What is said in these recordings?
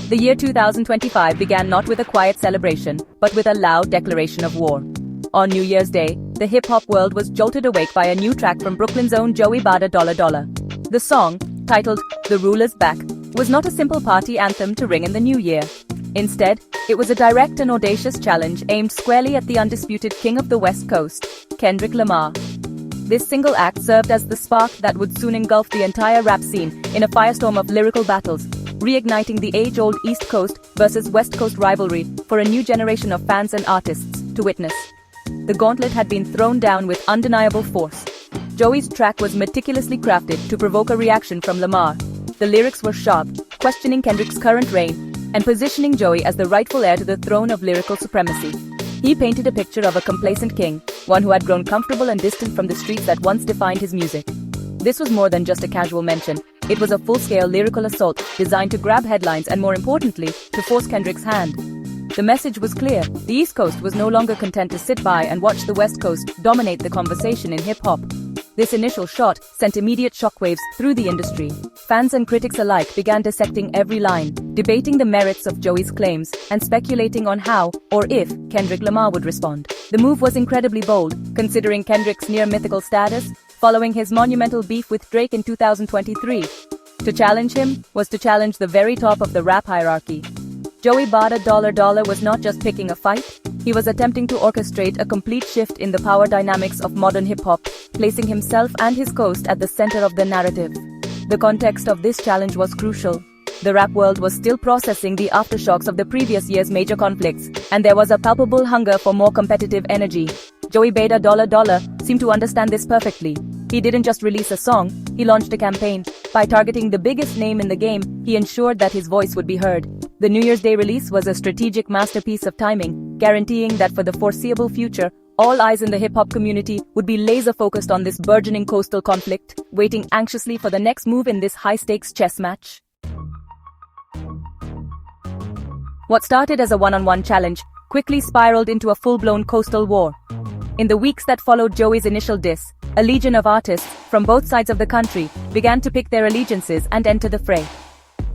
The year 2025 began not with a quiet celebration, but with a loud declaration of war. On New Year's Day, the hip-hop world was jolted awake by a new track from Brooklyn's own Joey Bada $. The song, titled "The Ruler's Back," was not a simple party anthem to ring in the new year. Instead, it was a direct and audacious challenge aimed squarely at the undisputed king of the West Coast, Kendrick Lamar. This single act served as the spark that would soon engulf the entire rap scene in a firestorm of lyrical battles, reigniting the age-old East Coast versus West Coast rivalry for a new generation of fans and artists to witness. The gauntlet had been thrown down with undeniable force. Joey's track was meticulously crafted to provoke a reaction from Lamar. The lyrics were sharp, questioning Kendrick's current reign and positioning Joey as the rightful heir to the throne of lyrical supremacy. He painted a picture of a complacent king, one who had grown comfortable and distant from the streets that once defined his music. This was more than just a casual mention. It was a full-scale lyrical assault designed to grab headlines and, more importantly, to force Kendrick's hand. The message was clear. The East Coast was no longer content to sit by and watch the West Coast dominate the conversation in hip-hop. This initial shot sent immediate shockwaves through the industry. Fans and critics alike began dissecting every line, debating the merits of Joey's claims, and speculating on how, or if, Kendrick Lamar would respond. The move was incredibly bold, considering Kendrick's near-mythical status, following his monumental beef with Drake in 2023. To challenge him was to challenge the very top of the rap hierarchy. Joey Bada $. Was not just picking a fight, he was attempting to orchestrate a complete shift in the power dynamics of modern hip-hop, placing himself and his coast at the center of the narrative. The context of this challenge was crucial. The rap world was still processing the aftershocks of the previous year's major conflicts, and there was a palpable hunger for more competitive energy. Joey Bada $. Seemed to understand this perfectly. He didn't just release a song, he launched a campaign. By targeting the biggest name in the game, he ensured that his voice would be heard. The New Year's Day release was a strategic masterpiece of timing, guaranteeing that for the foreseeable future, all eyes in the hip-hop community would be laser-focused on this burgeoning coastal conflict, waiting anxiously for the next move in this high-stakes chess match. What started as a one-on-one challenge quickly spiraled into a full-blown coastal war. In the weeks that followed Joey's initial diss, a legion of artists from both sides of the country began to pick their allegiances and enter the fray.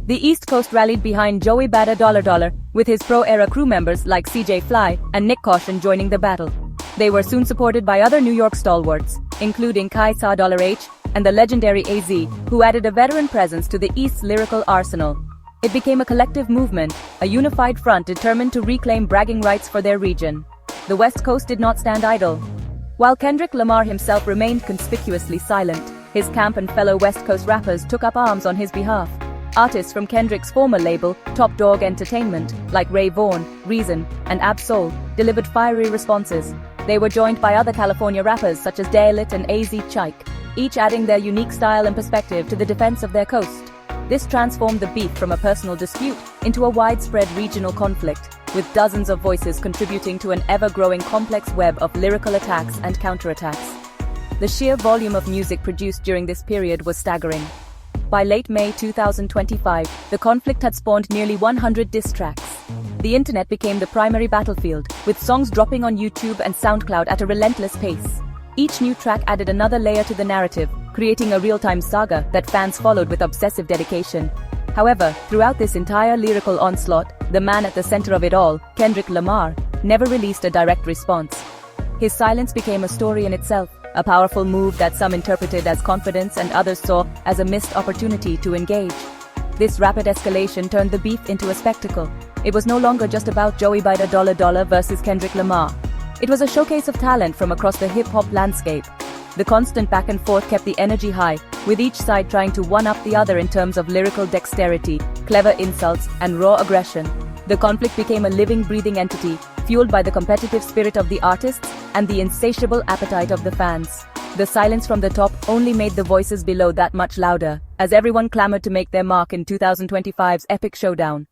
The East Coast rallied behind Joey Bada $, with his pro-era crew members like CJ Fly and Nick Caution joining the battle. They were soon supported by other New York stalwarts, including Kai Sa$H and the legendary AZ, who added a veteran presence to the East's lyrical arsenal. It became a collective movement, a unified front determined to reclaim bragging rights for their region. The West Coast did not stand idle. While Kendrick Lamar himself remained conspicuously silent, his camp and fellow West Coast rappers took up arms on his behalf. Artists from Kendrick's former label, Top Dog Entertainment, like Ray Vaughn, Reason, and Ab-Soul, delivered fiery responses. They were joined by other California rappers such as Daylit and AZ Chike, each adding their unique style and perspective to the defense of their coast. This transformed the beef from a personal dispute into a widespread regional conflict, with dozens of voices contributing to an ever-growing complex web of lyrical attacks and counterattacks. The sheer volume of music produced during this period was staggering. By late May 2025, the conflict had spawned nearly 100 diss tracks. The internet became the primary battlefield, with songs dropping on YouTube and SoundCloud at a relentless pace. Each new track added another layer to the narrative, creating a real-time saga that fans followed with obsessive dedication. However, throughout this entire lyrical onslaught, the man at the center of it all, Kendrick Lamar, never released a direct response. His silence became a story in itself, a powerful move that some interpreted as confidence and others saw as a missed opportunity to engage. This rapid escalation turned the beef into a spectacle. It was no longer just about Joey Bada $. Versus Kendrick Lamar. It was a showcase of talent from across the hip-hop landscape. The constant back and forth kept the energy high, with each side trying to one-up the other in terms of lyrical dexterity, clever insults, and raw aggression. The conflict became a living, breathing entity, fueled by the competitive spirit of the artists and the insatiable appetite of the fans. The silence from the top only made the voices below that much louder, as everyone clamored to make their mark in 2025's epic showdown.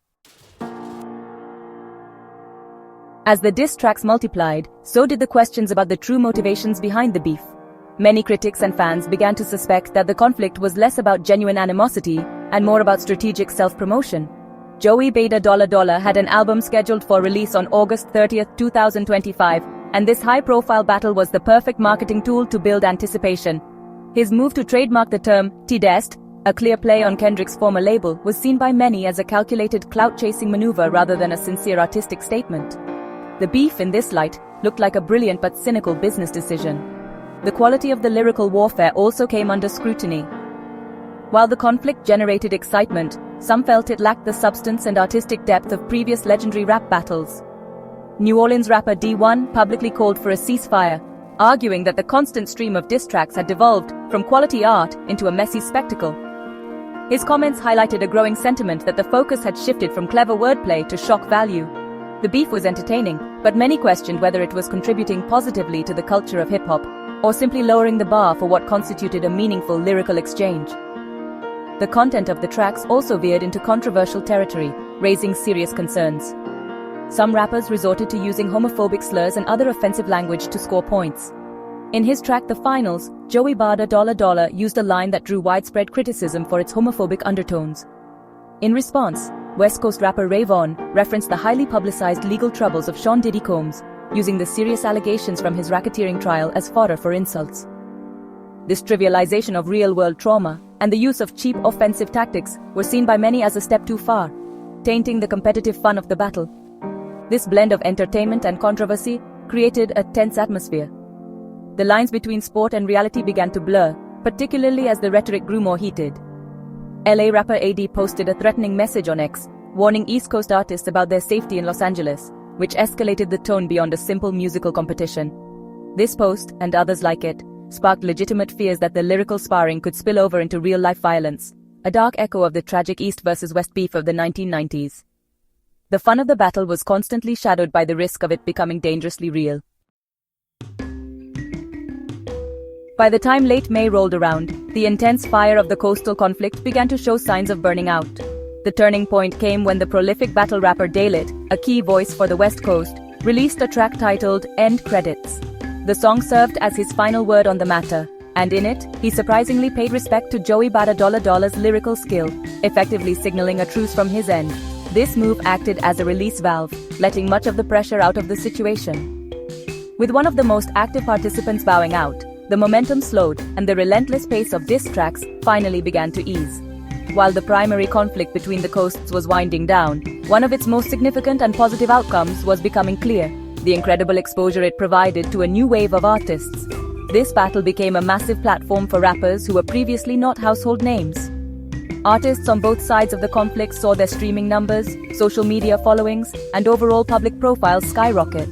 As the diss tracks multiplied, so did the questions about the true motivations behind the beef. Many critics and fans began to suspect that the conflict was less about genuine animosity and more about strategic self-promotion. Joey Bada $. Had an album scheduled for release on August 30, 2025, and this high-profile battle was the perfect marketing tool to build anticipation. His move to trademark the term "T-Dest" A clear play on Kendrick's former label was seen by many as a calculated clout-chasing maneuver rather than a sincere artistic statement. The beef in this light looked like a brilliant but cynical business decision. The quality of the lyrical warfare also came under scrutiny. While the conflict generated excitement, some felt it lacked the substance and artistic depth of previous legendary rap battles. New Orleans rapper D1 publicly called for a ceasefire, arguing that the constant stream of diss tracks had devolved from quality art into a messy spectacle. His comments highlighted a growing sentiment that the focus had shifted from clever wordplay to shock value. The beef was entertaining, but many questioned whether it was contributing positively to the culture of hip-hop, or simply lowering the bar for what constituted a meaningful lyrical exchange. The content of the tracks also veered into controversial territory, raising serious concerns. Some rappers resorted to using homophobic slurs and other offensive language to score points. In his track The Finals, Joey Bada $$ used a line that drew widespread criticism for its homophobic undertones. In response, West Coast rapper Ray Vaughn referenced the highly publicized legal troubles of Sean Diddy Combs, using the serious allegations from his racketeering trial as fodder for insults. This trivialization of real-world trauma and the use of cheap offensive tactics were seen by many as a step too far, tainting the competitive fun of the battle. This blend of entertainment and controversy created a tense atmosphere. The lines between sport and reality began to blur, particularly as the rhetoric grew more heated. LA rapper AD posted a threatening message on X, warning East Coast artists about their safety in Los Angeles, which escalated the tone beyond a simple musical competition. This post, and others like it, sparked legitimate fears that the lyrical sparring could spill over into real-life violence, a dark echo of the tragic East versus West beef of the 1990s. The fun of the battle was constantly shadowed by the risk of it becoming dangerously real. By the time late May rolled around, the intense fire of the coastal conflict began to show signs of burning out. The turning point came when the prolific battle rapper Daylit, a key voice for the West Coast, released a track titled End Credits. The song served as his final word on the matter, and in it, he surprisingly paid respect to Joey Bada $'s lyrical skill, effectively signaling a truce from his end. This move acted as a release valve, letting much of the pressure out of the situation. With one of the most active participants bowing out, the momentum slowed and the relentless pace of diss tracks finally began to ease. While the primary conflict between the coasts was winding down, one of its most significant and positive outcomes was becoming clear: the incredible exposure it provided to a new wave of artists. This battle became a massive platform for rappers who were previously not household names. Artists on both sides of the conflict saw their streaming numbers, social media followings, and overall public profiles skyrocket.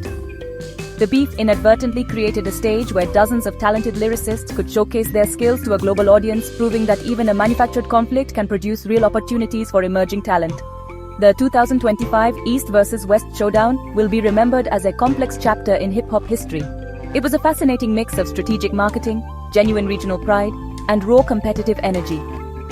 The beef inadvertently created a stage where dozens of talented lyricists could showcase their skills to a global audience, proving that even a manufactured conflict can produce real opportunities for emerging talent. The 2025 East vs. West showdown will be remembered as a complex chapter in hip-hop history. It was a fascinating mix of strategic marketing, genuine regional pride, and raw competitive energy.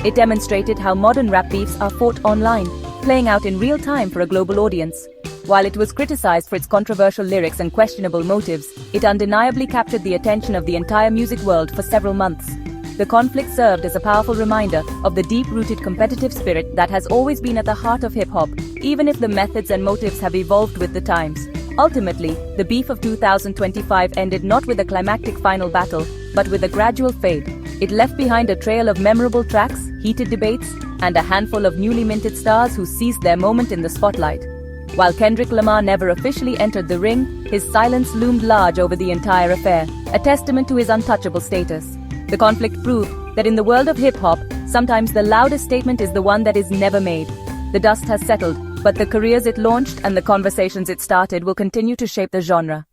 It demonstrated how modern rap beefs are fought online, playing out in real time for a global audience. While it was criticized for its controversial lyrics and questionable motives, it undeniably captured the attention of the entire music world for several months. The conflict served as a powerful reminder of the deep-rooted competitive spirit that has always been at the heart of hip-hop, even if the methods and motives have evolved with the times. Ultimately, the beef of 2025 ended not with a climactic final battle, but with a gradual fade. It left behind a trail of memorable tracks, heated debates, and a handful of newly minted stars who seized their moment in the spotlight. While Kendrick Lamar never officially entered the ring, his silence loomed large over the entire affair, a testament to his untouchable status. The conflict proved that in the world of hip-hop, sometimes the loudest statement is the one that is never made. The dust has settled, but the careers it launched and the conversations it started will continue to shape the genre.